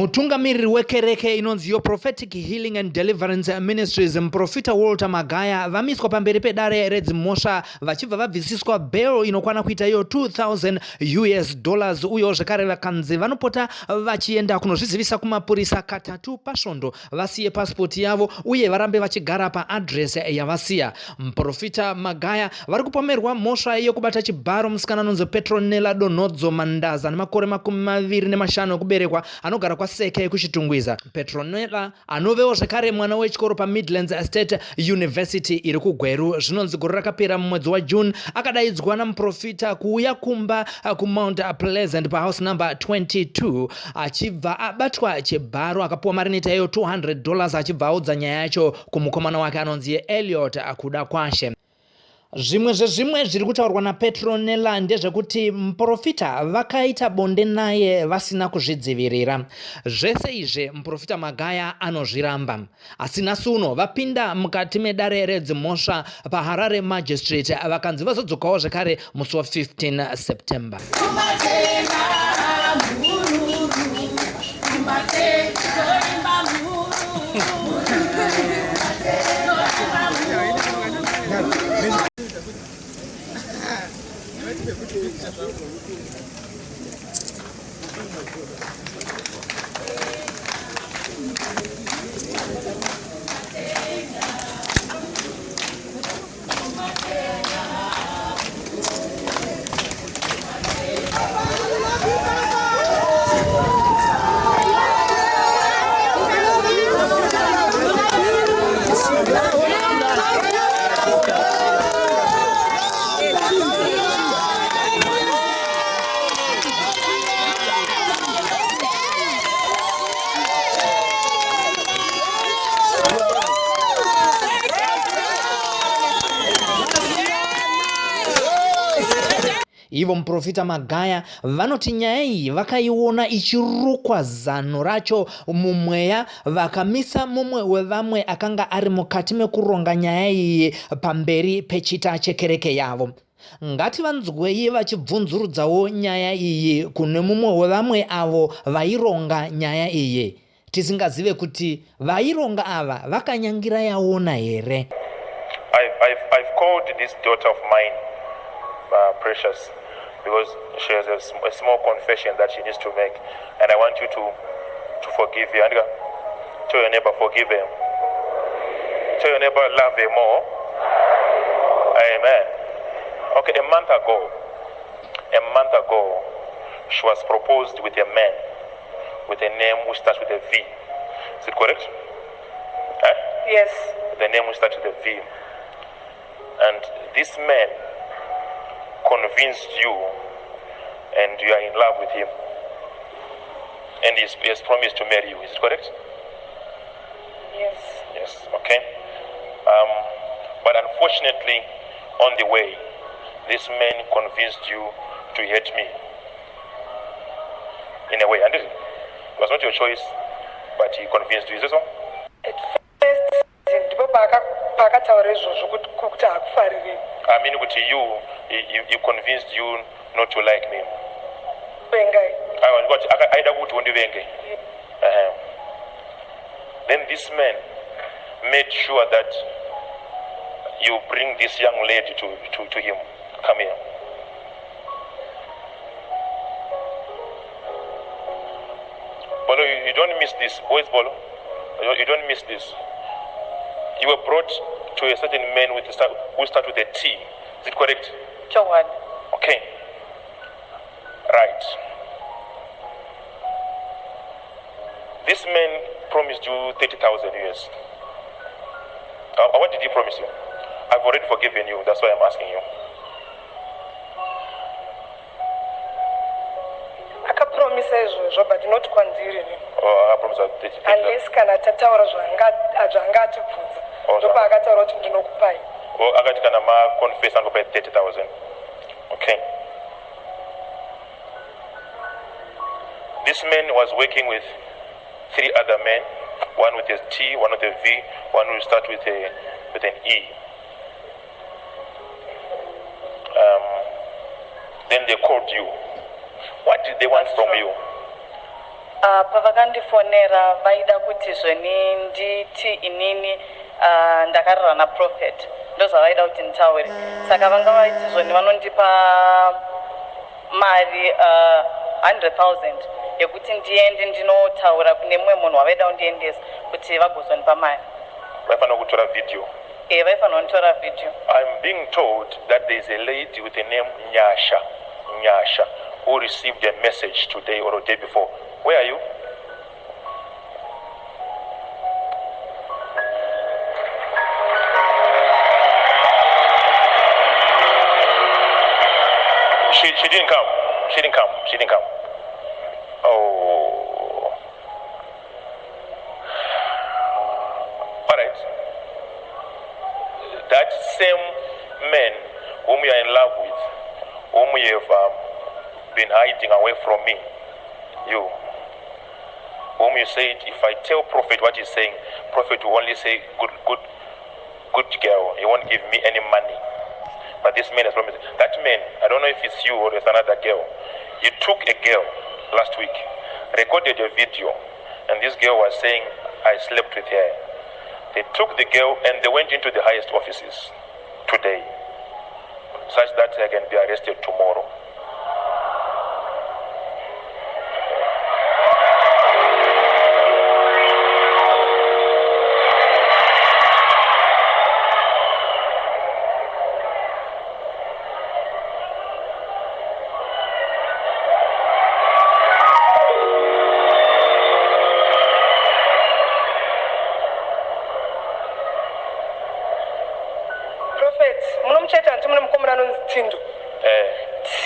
Mutungamiriri wekereke inonzi Your Prophetic Healing and Deliverance Ministries Muprofita Walter Magaya vamiswa pamberi pedare redzimhosva vachibva vabvisiswa bail inokwana kuita iyo $2,000 uyo zvekare vakanzi vanopota vachienda kunozvizivisa kumapurisa katatu pasvondo vasiye pasipoti yavo uye varambe vachigara paadresi yavasiya. Muprofita Magaya vari kupomerwa mhosva yekubata chibharo musikana anonzi Petronella Donodzo Mandaza nemakore 25 ekuberekwa anogara kwaSeke kuchitungwiza. Petronella anovewo zvekare mwana wechikoro paMidlands State University iri kuGweru. Zvinonzi gore rakapera mumwedzi waJune akadaidzwa namuprofita kuuya kumba kuMount Pleasant pahouse number 22 achibva abatwa chibharo akapuwa marinita iyo $200 achibva audza nyaya yacho kumukomana wake anonzi Elliot akuda kwashe. Zvimwe zviri kutaurwa naPetronella ndezvekuti muprofita vakaita bonde naye vasina kuzvidzivirira. Zvese izvi muprofita Magaya anozviramba. Asi nhasi uno vapinda mukati medare redzimhosva paHarare Magistrate vakanzi vazodzokawo zvekare musi wa15 September. Ivo muprofita Magaya vanoti nyaya iyi vakaiona ichirukwa zano racho mumweya vakamisa mumwe wevamwe akanga ari mukati mekuronga nyaya iyi pamberi pechita chekereke yavo. Ngativanzwei vachibvunzurudzawo nyaya iyi kune mumwe wevamwe avo vaironga nyaya iyi tisingazive kuti vaironga ava vakanyangira yaona here. I've called this daughter of mine Precious because she has a small confession that she needs to make, and I want you to forgive her. Tell your neighbor, forgive her. Tell your neighbor, love her more. Amen. Okay, a month ago, she was proposed with a man with a name which starts with a V. Is it correct? Huh? Yes. The name which starts with a V. And this man convinced you and you are in love with him, and he has promised to marry you. Is it correct? Yes. Okay. But unfortunately, on the way, this man convinced you to hate me in a way, and it was not your choice, but he convinced you. Is it so? I mean, with you convinced you not to like me. Then this man made sure that you bring this young lady to him. Come here. Bolo, you don't miss this. Boys, Bolo, you don't miss this. You were brought to a certain man who starts with a T. Is it correct? Chongwan. Okay. Right. This man promised you $30,000. What did he promise you? I've already forgiven you. That's why I'm asking you. Akapromisa izvozvo but not kwanziri. Oh, I promise $30,000. Unless kana tataura zvangatibvunza. Ndopa akataura kuti ndinokupai. Oh, akati kana confess and pay $30,000. Okay. This man was working with 3 other men, one with a T, one with a V, one who start with an E. Then they called you. What did they want from you? pavakandifonera vaida kuti zveni nditi inini ndakarara naProphet ndozvavaida kuti nditaure saka vanga vaiti zvoni vanondipa mari 100,000 yekuti ndiende ndinotaura kune mumwe munhu wavaida kundiendesa kuti vagozonipa mari. Vaifanira kutora video. Vaifanira kutora video. I'm being told that there is a lady with the name Nyasha who received a message today or a day before. Where are you? She didn't come. She didn't come. Oh. All right. That same man whom you are in love with, whom you have been hiding away from me, whom you said, if I tell Prophet what he's saying, Prophet will only say, good girl. He won't give me any money. But this man has promised. That man, I don't know if it's you or it's another girl. You took a girl last week, recorded a video, and this girl was saying, I slept with her. They took the girl and they went into the highest offices today, such that they can be arrested tomorrow.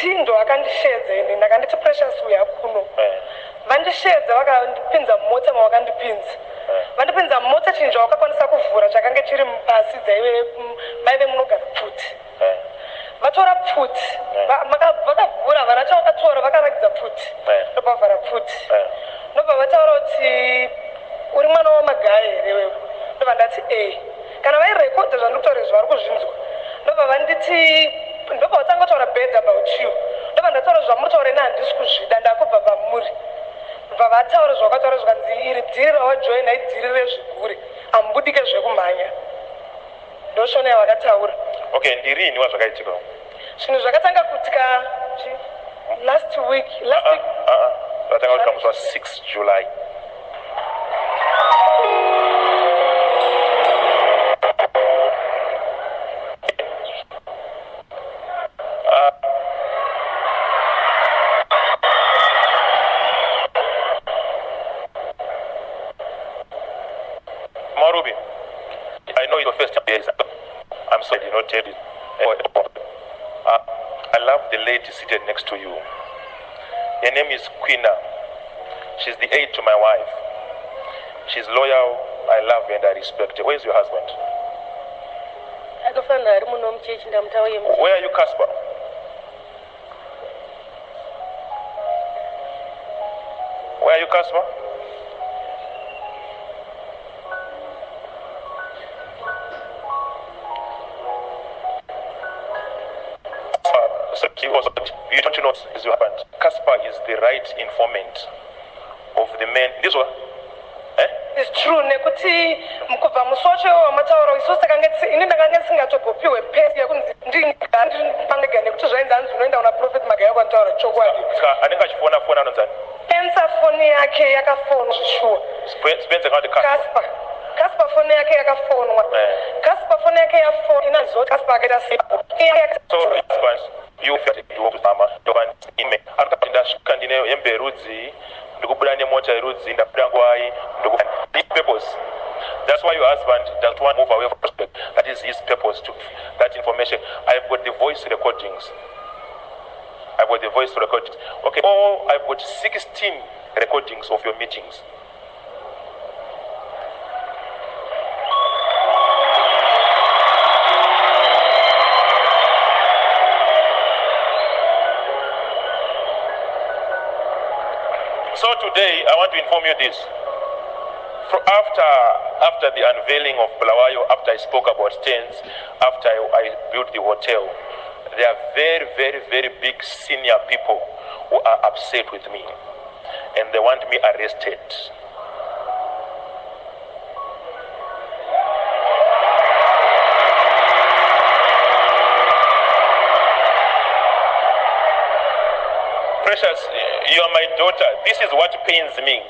Tindo akandishedza ini ndakanditi Precious uya kuno vandishedza vakandipinza mumota mavakandipinza vandipinza mumota chinhu zvavakakwanisa kuvhura chakanga chiri pasi maive munogara pfuti vatora pfuti vakavhura vana chavakatora vakarakidza pfuti ndobva vhara pfuti ndobva vataura kuti uri mwana wamagaya here wewe ndobva ndati kana vairekodha zvandikutaura izvo vari kuzvinzwa ndobva vanditi ndobva vatanga kutaura bad about you ndobva ndataura zvamutaure nehandisi kuzvida ndakubva pamuri bva vataura zvavakataura zvikanzi iri dhiri rawajoin aidzirire zvigure ambudike zvekumhanya ndoshona yavakataura. Okay, ndirini wazvakaitika? Zvinhu zvakatanga kuitika last week vatanga kuitika musi wa6 July. Marubi, I know it's your first time. I'm sorry I did not tell you. I love the lady seated next to you. Her name is Quina. She's the aide to my wife. She's loyal. I love her and I respect her. Where is your husband? Where are you, Casper? Where are you, Casper? You don't know what is your husband. Casper is the right informant of the man. This one? It's true. Nekuti mkubva musocho wamataura isusu takangeti ini ndakanga singatobhopiwe pesi yakunzi ndinipangega nekuti zvainzi anzi unoenda una Prophet Magaya kwantaura chokwadi. Anenge achifona anonzani? Spencer foni yake yakafonwa zvishua. Spencer kana Casper. Casper foni yake yakafonwa. Casper foni yake yafonwa inazoti Casper akaita sipo. You feel to mama tokani ime akapinda shikandine yembe rudzi ndikubuda nemota yerudzi ndabuda kwai this purpose. That's why your husband doesn't want to move away from prospect. That is his purpose to that information. I've got the voice recordings. Okay, I've got 16 recordings of your meetings. So today, I want to inform you this. After the unveiling of Bulawayo, after I spoke about tents, after I built the hotel, there are very, very, very big senior people who are upset with me. and they want me arrested. Precious, you are my daughter. This is what pains me.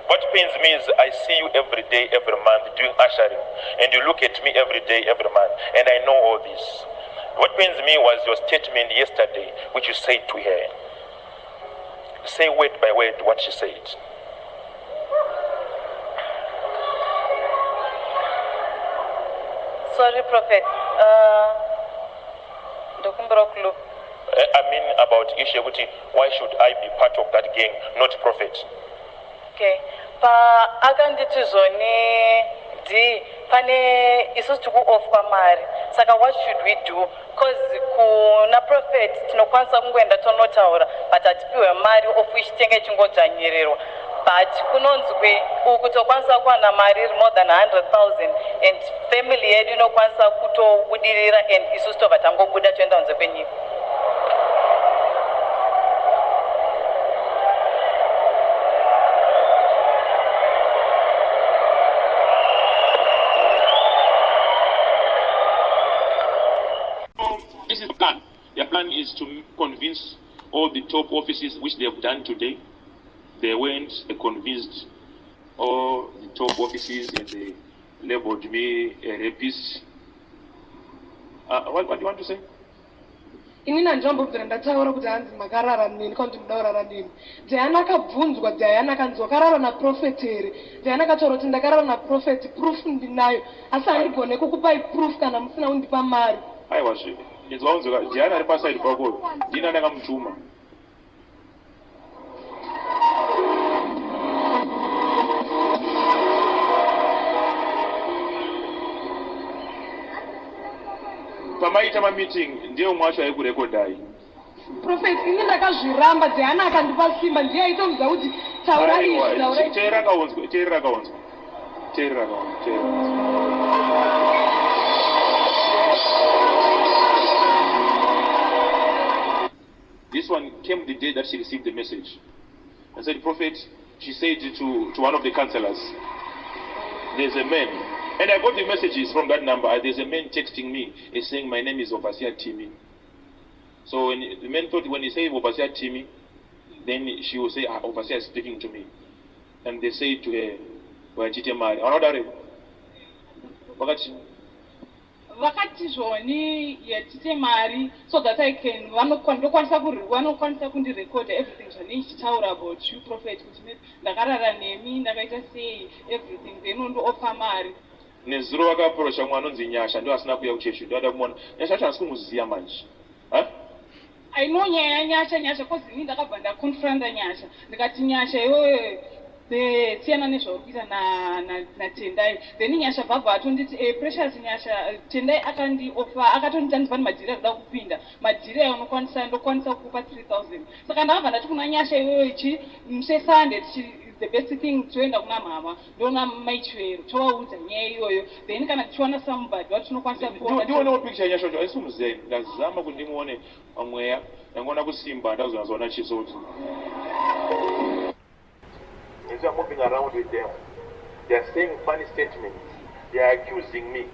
What pains me is I see you every day, every month doing ushering, and you look at me every day, every month, and I know all this. What pains me was your statement yesterday, which you said to her. Say word by word what she said. Sorry, Prophet. I mean about Isheguti, why should I be part of that gang, not Prophet? Okay. Pa akanditi zoni di pane isusu tuku offer mari. Saka what should we do? Because kuna Prophet tinokwanisa kungenda tonotaura but atipiwe mari of which tenge chingodzvanyirerwa. But kunonzwe ukutokwanisa kuwana mari more than 100,000 and family yedu inokwanisa kutobudirira and isusu tobva tangobuda toenda kunze kwenyika. This is the plan. Their plan is to convince all the top offices, which they have done today. They went, they convinced all the top offices, and they labeled me a rapist. What do you want to say? inini ndambobvira ndataura kuti hanzi makarara nini kana kuti mudaurara nini. Diana akabvunzwa Diana akanzi wakarara naProfeti here. Diana akataura kuti ndakarara naProfeti, proof ndinayo asi handigone kukupai proof kana musina kundipa mari. Aiwa zve inzwaunzwa Diana ari pasaidi pako ndini ndakamutuma. Pamaita meeting ndiye mwacho aikurekodai. Prophet ini ndakazviramba Diana akandipa simba ndiye aitomudza kuti taura izvi taura izvi. Teerera kaonzwa. This one came the day that she received the message. And said, Prophet, she said to one of the counselors, there's a man. And I got the messages from that number. There's a man texting me. He's saying, my name is Overseer Timmy. So when the man thought when he said Overseer Timmy, then she will say, Overseer is speaking to me. And they say to her, Wachite Mari. Another vakati zvoni yatite mari so that I can vanokwanisa kundirecord everything zvanichitaura about you Prophet kuti ndakarara nemi ndakaita sei everything then undooffer mari. Nezuro vakaprosha mwana unzi Nyasha ndio asina kuya kuchechi ndoda kumona Nyasha asi kumuziya manje. I know Nyasha cause ini ndakabva ndakonfronta Nyasha ndikati Nyasha iwewe siyana nezvaurikuita na Tendai then Nyasha bhabva atonditi Precious Nyasha Tendai akandiofa akatondita ndipani madhiri akuda kupinda madhiri ayo ndokwanisa kukupa 3,000 saka ndakabva ndati kuna Nyasha iwewe ichi Sunday the best thing toenda kuna mama ndona maichwero tovaudza nyaya iyoyo then kana tichiwana somebody watinokwanisa ndionewo picture Nyasha kuti aisumuziya ndazama kuti ndimuone pamweya ndangoona kusimba ndazonazoona chisoti. As I'm moving around with them, they are saying funny statements. They are accusing me.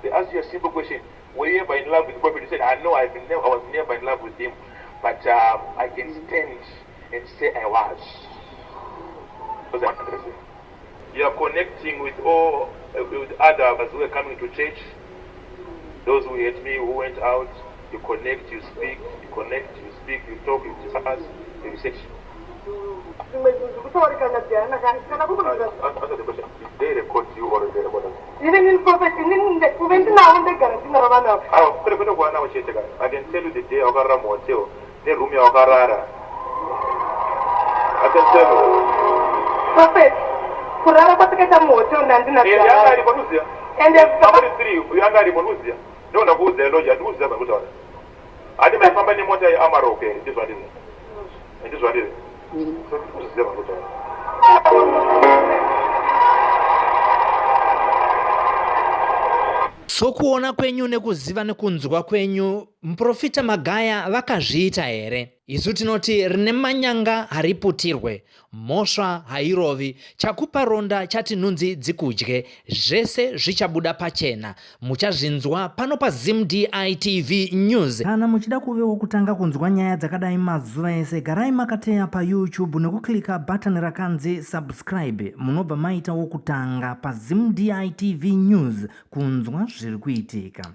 They ask you a simple question: were you ever in love with the Prophet? You said, I know I was never in love with him, but I can stand and say I was. You are connecting with all with others who are coming to church. Those who hate me, who went out. You connect, you speak. You connect, you speak. You talk, you discuss, you research. Answer the question. They record you or they record us? Even in Prophet, I can tell you the day of Rara Motel, the room of Rara. I can tell you. Prophet, Kurara Patakata Motel, Nandina. And somebody three, we are not even don't know who's the lawyer, who's the Buddha. I didn't have any more Amaro, okay, this one isn't. And this one isn't. So kuona kwenyu nekuziva nekunzwa kwenyu Muprofita Magaya vakazviita here? Isu tinoti rine manyanga hariputirwe, mhosva hairovi, chakupa ronda chati nhunzi dzikudye, zvese zvichabuda pachena. Muchazvinzwa pano pa ZimDI TV News. Kana muchida kuvewo kutanga kunzwa nyaya dzakadai mazuva ese, garai makateya pa YouTube nekuklika button rakanzi subscribe. Munobva maita wokutanga pa ZimDI TV News kunzwa zviri kuitika.